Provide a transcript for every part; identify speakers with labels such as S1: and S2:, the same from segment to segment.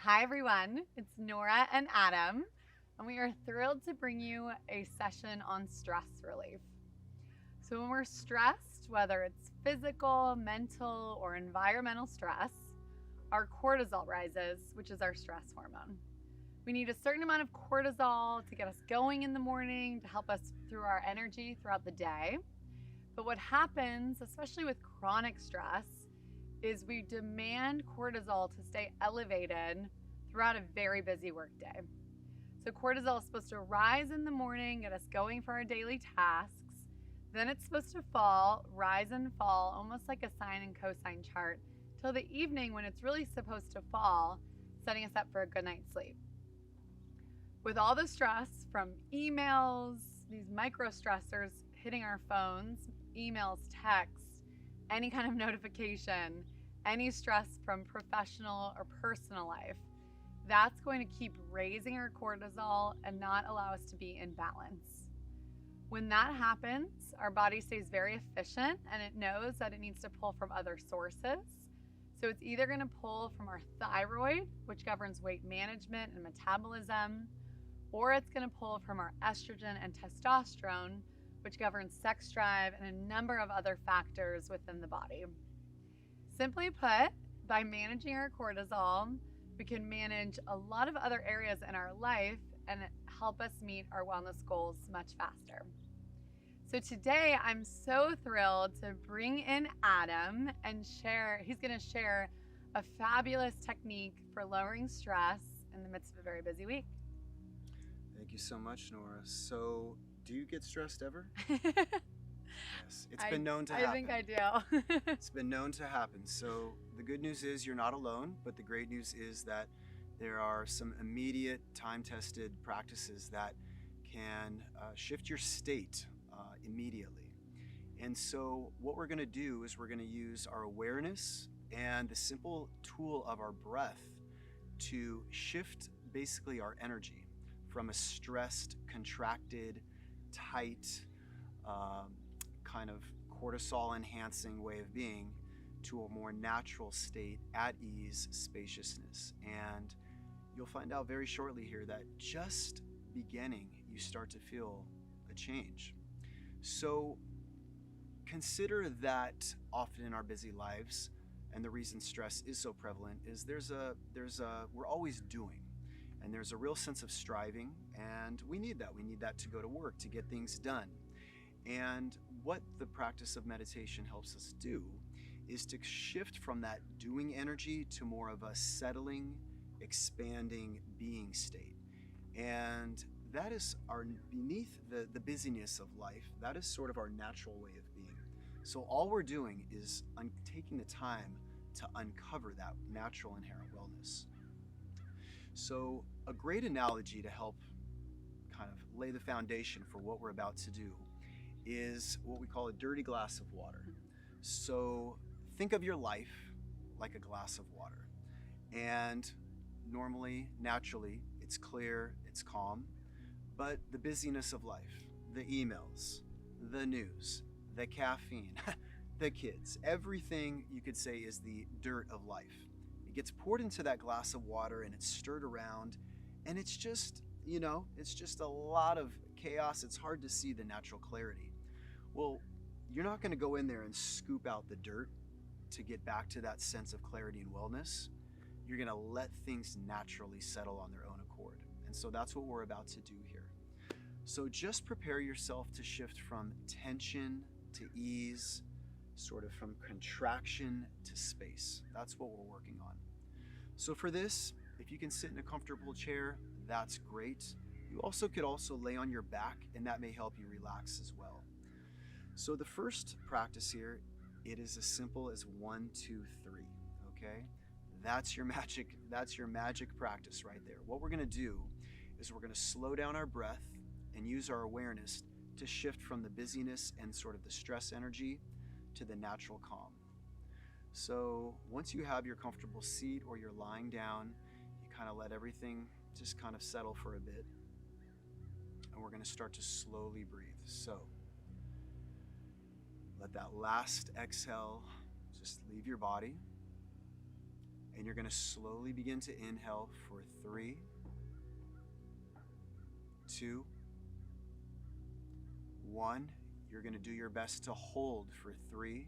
S1: Hi, everyone. It's Nora and Adam, and we are thrilled to bring you a session on stress relief. So, when we're stressed, whether it's physical, mental, or environmental stress, our cortisol rises, which is our stress hormone. We need a certain amount of cortisol to get us going in the morning, to help us through our energy throughout the day. But what happens, especially with chronic stress, is we demand cortisol to stay elevated throughout a very busy workday. So cortisol is supposed to rise in the morning, get us going for our daily tasks. Then it's supposed to fall, rise and fall, almost like a sine and cosine chart, till the evening when it's really supposed to fall, setting us up for a good night's sleep. With all the stress from emails, these micro stressors hitting our phones, emails, texts, any kind of notification, any stress from professional or personal life, that's going to keep raising our cortisol and not allow us to be in balance. When that happens, our body stays very efficient and it knows that it needs to pull from other sources. So it's either going to pull from our thyroid, which governs weight management and metabolism, or it's going to pull from our estrogen and testosterone, which governs sex drive and a number of other factors within the body. Simply put, by managing our cortisol, we can manage a lot of other areas in our life and help us meet our wellness goals much faster. So today, I'm so thrilled to bring in Adam and he's going to share a fabulous technique for lowering stress in the midst of a very busy week.
S2: Thank you so much, Nora. So, do you get stressed ever? Yes, it's been known to happen.
S1: I think I do.
S2: It's been known to happen. So, the good news is you're not alone, but the great news is that there are some immediate, time-tested practices that can shift your state immediately. And so, what we're going to do is we're going to use our awareness and the simple tool of our breath to shift basically our energy from a stressed, contracted, tight, kind of cortisol enhancing way of being to a more natural state, at ease, spaciousness. And you'll find out very shortly here that just beginning, you start to feel a change. So consider that often in our busy lives, and the reason stress is so prevalent is we're always doing. And there's a real sense of striving, and we need that. We need that to go to work, to get things done. And what the practice of meditation helps us do is to shift from that doing energy to more of a settling, expanding being state. And that is beneath the busyness of life, that is sort of our natural way of being. So all we're doing is taking the time to uncover that natural inherent wellness. So a great analogy to help kind of lay the foundation for what we're about to do is what we call a dirty glass of water. So think of your life like a glass of water. And normally, naturally, it's clear, it's calm, but the busyness of life, the emails, the news, the caffeine, the kids, everything you could say is the dirt of life. It gets poured into that glass of water and it's stirred around, and it's just, it's just a lot of chaos. It's hard to see the natural clarity. Well, you're not going to go in there and scoop out the dirt to get back to that sense of clarity and wellness. You're going to let things naturally settle on their own accord. And so that's what we're about to do here. So just prepare yourself to shift from tension to ease, sort of from contraction to space. That's what we're working on. So for this, if you can sit in a comfortable chair, that's great. You also could lay on your back, and that may help you relax as well. So the first practice here, it is as simple as 1, 2, 3, okay? That's your magic practice right there. What we're gonna do is we're gonna slow down our breath and use our awareness to shift from the busyness and sort of the stress energy to the natural calm. So once you have your comfortable seat or you're lying down, you kind of let everything just kind of settle for a bit. And we're gonna start to slowly breathe. So let that last exhale just leave your body. And you're going to slowly begin to inhale for 3, 2, 1. You're going to do your best to hold for 3,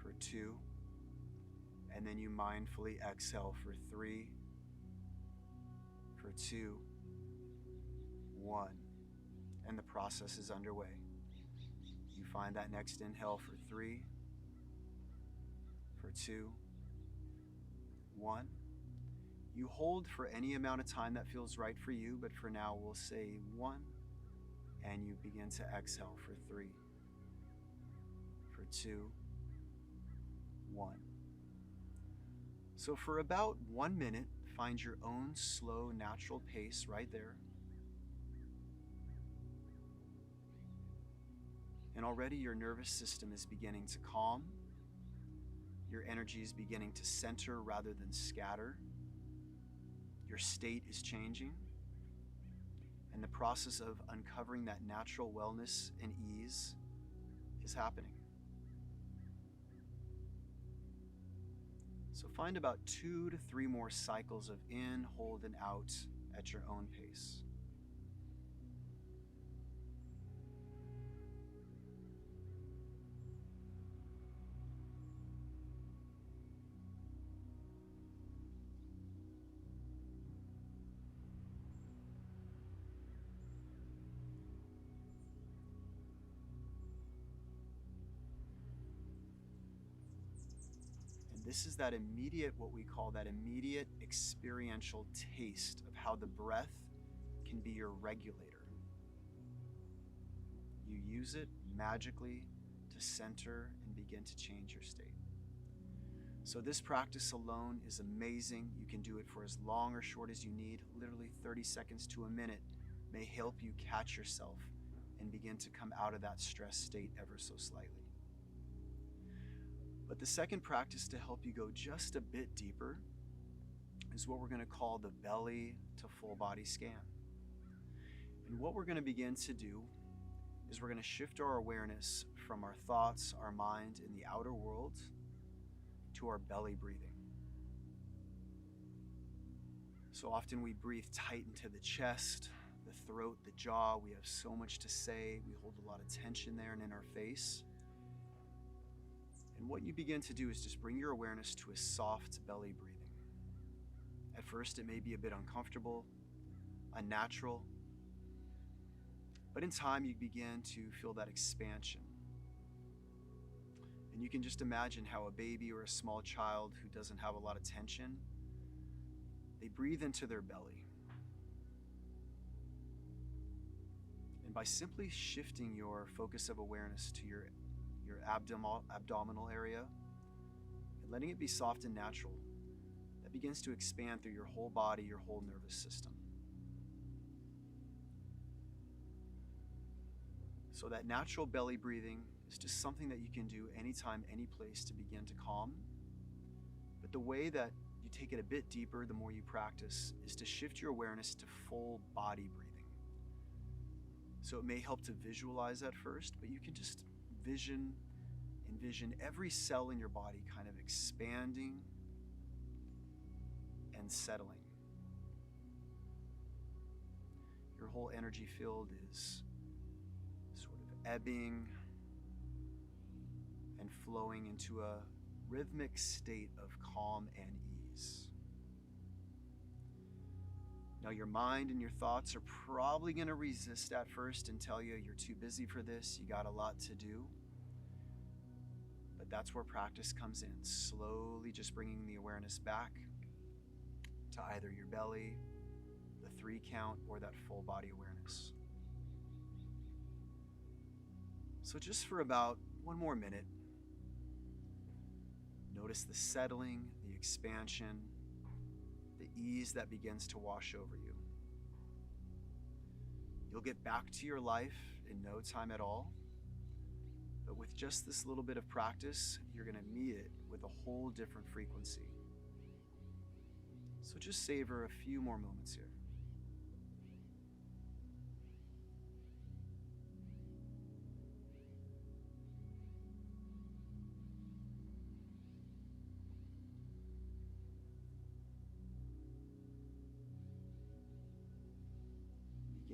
S2: for 2, and then you mindfully exhale for 3, for 2, 1. And the process is underway. You find that next inhale for 3, for 2, 1. You hold for any amount of time that feels right for you, but for now we'll say 1, and you begin to exhale for 3, for 2, 1. So for about 1 minute, find your own slow, natural pace right there. And already your nervous system is beginning to calm. Your energy is beginning to center rather than scatter. Your state is changing. And the process of uncovering that natural wellness and ease is happening. So find about 2 to 3 more cycles of in, hold, and out at your own pace. This is that immediate, what we call that immediate experiential taste of how the breath can be your regulator. You use it magically to center and begin to change your state. So this practice alone is amazing. You can do it for as long or short as you need. Literally 30 seconds to a minute may help you catch yourself and begin to come out of that stress state ever so slightly. But the second practice to help you go just a bit deeper is what we're going to call the belly to full body scan. And what we're going to begin to do is we're going to shift our awareness from our thoughts, our mind in the outer world to our belly breathing. So often we breathe tight into the chest, the throat, the jaw. We have so much to say. We hold a lot of tension there and in our face. And what you begin to do is just bring your awareness to a soft belly breathing. At first, it may be a bit uncomfortable, unnatural, but in time, you begin to feel that expansion. And you can just imagine how a baby or a small child who doesn't have a lot of tension, they breathe into their belly. And by simply shifting your focus of awareness to your abdominal area and letting it be soft and natural, that begins to expand through your whole body, your whole nervous system. So that natural belly breathing is just something that you can do anytime, any place to begin to calm. But the way that you take it a bit deeper, the more you practice, is to shift your awareness to full body breathing. So it may help to visualize at first, but you can just envision every cell in your body kind of expanding and settling. Your whole energy field is sort of ebbing and flowing into a rhythmic state of calm and ease. Now your mind and your thoughts are probably going to resist at first and tell you you're too busy for this, you got a lot to do. But that's where practice comes in, slowly just bringing the awareness back to either your belly, the 3 count, or that full body awareness. So just for about 1 more minute, notice the settling, the expansion, the ease that begins to wash over you. You'll get back to your life in no time at all. But with just this little bit of practice, you're going to meet it with a whole different frequency. So just savor a few more moments here.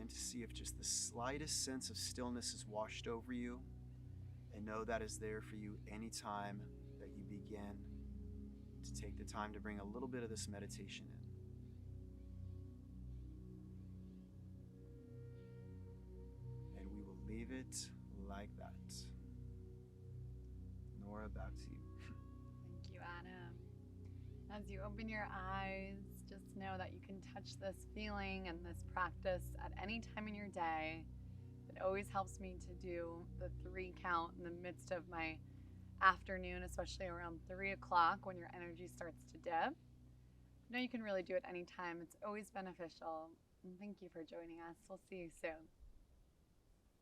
S2: begin to see if just the slightest sense of stillness is washed over you, and know that is there for you anytime that you begin to take the time to bring a little bit of this meditation in. And we will leave it like that. Nora, back to you.
S1: Thank you, Adam. As you open your eyes, just know that you can touch this feeling and this practice at any time in your day. It always helps me to do the 3 count in the midst of my afternoon, especially around 3 o'clock when your energy starts to dip. Now you can really do it anytime. It's always beneficial. And thank you for joining us. We'll see you soon.